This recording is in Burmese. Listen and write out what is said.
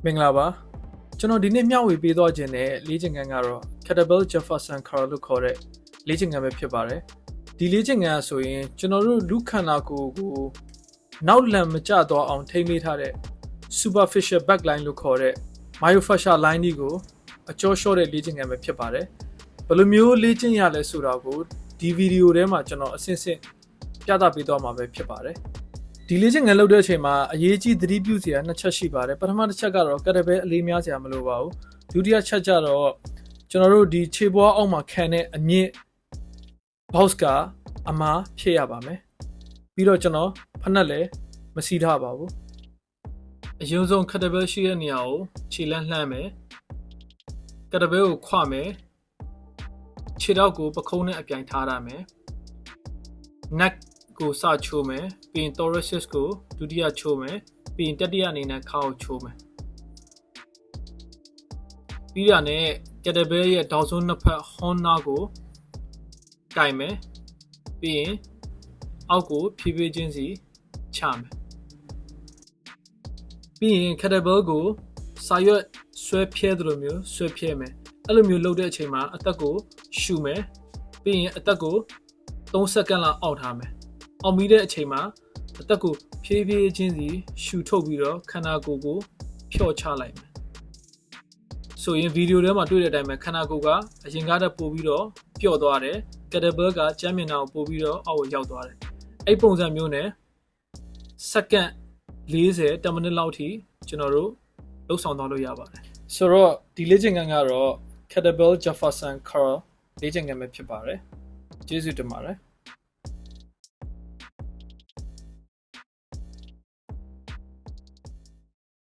မင်္ဂလာပါကျွန်တော်ဒီနေ့မျှဝေပေးသွားခြင်းတဲ့လေ့ကျင့်ခန်းကတော့ Kettlebell Jefferson Curl လို့ခေါ်တဲ့လေ့ကျင့်ခန်းပဲဖြစ်ပါတယ်ဒီလေ့ကျင့်ခန်းဆိုရင်ကျွန်တော်တို့လူခန္ဓာကိုယ်ကိုနောက်လန်မကျသွားအောင်ထိန်းပေးထားတဲ့ superficial back line လို့ခေါ်တဲ့ myofascial line ဒီကိုအကျော်လျှော့တဲ့လေ့ကျင့်ခန်းပဲဖြစ်ပါတယ်ဘယ်လိုမျိုးလေ့ကျင့်ရလဲဆိုတာကိုဒီဗီဒီယိုထဲမှာကျွန်တော်အဆင့်ဆင့်ပြသပေးသွားမှာပဲဖြစ်ပါတယ်ဒီလေ့ကျင့်ခန်းလုပ်တဲ့အချိန်မှာအရေးကြီးသတိပြုစရာနှစ်ချက်ရှိပါတယ်ပထမတစ်ချက်ကတော့ကက်တဘဲအလေးများစရာမလိုပါဘူးဒုတိယချက်ကျတော့ကျွန်တော်တို့ဒီခြေပွားအောက်မှာခံတဲ့အမြင့် box ကအမားဖြည့်ရပါမယ်ပြီးတော့ကျွန်တော်ဖက်နှက်လည်းမစီးထားပါဘူးအရင်ဆုံးကက်တဘဲရှိတဲ့နေရာကိုခြေလမ်းလှမ်းမယ်ကက်တဘဲကိုခွမယ်ခြေထောက်ကိုပခုံးနဲ့အပြိုင်ထားရမယ် neck ကိုစချိုးမယ်ပြီးရင် thoracic ကိုဒုတိယချိုးမယ်ပြီးရင်တတိယအနေနဲ့ခါကိုချိုးမယ်ပြီးရနဲ့ kettlebell ရဲ့ဒေါက်ဆုံးနှစ်ဖက် horn နာကိုကင်မယ်ပြီးရင်အောက်ကိုဖြည်းဖြည်းချင်းစီချမယ်ပြီးရင် kettlebell ကိုစာရွက်ဆွဲဖြဲသလိုမျိုးဆွဲဖြဲမယ်အဲ့လိုမျိုးလုပ်တဲ့အချိန်မှာအသက်ကိုရှူမယ်ပြီးရင်အသက်ကို3စက္ကန့်လောက်အောက်ထားမယ်အောင်ပြီးတဲ့အချိန်မှာအသက်ကိုဖြည်းဖြည်းချင်းစီရှူထုတ်ပြီးတော့ခန္ဓာကိုယ်ကိုဖျော့ချလိုက်မယ်ဆိုရင်ဗီဒီယိုထဲမှာတွေ့တဲ့အတိုင်းပဲခန္ဓာကိုယ်ကအရင်ကတည်းကပို့ပြီးတော့ပျော့သွားတယ်ကက်တဘဲကကြမ်းမြင်တာကိုပို့ပြီးတော့အောက်ကိုရောက်သွားတယ်အဲ့ပုံစံမျိုးနဲ့စက္ကန့်40 10မိနစ်လောက်ထိကျွန်တော်တို့လှုပ်ဆောင်သွားလို့ရပါတယ်ဆိုတော့ဒီလေ့ကျင့်ခန်းကတော့ Kettlebell Jefferson Curl လေ့ကျင့်ခန်းပဲဖြစ်ပါတယ်ကျေးဇူးတင်ပါတယ်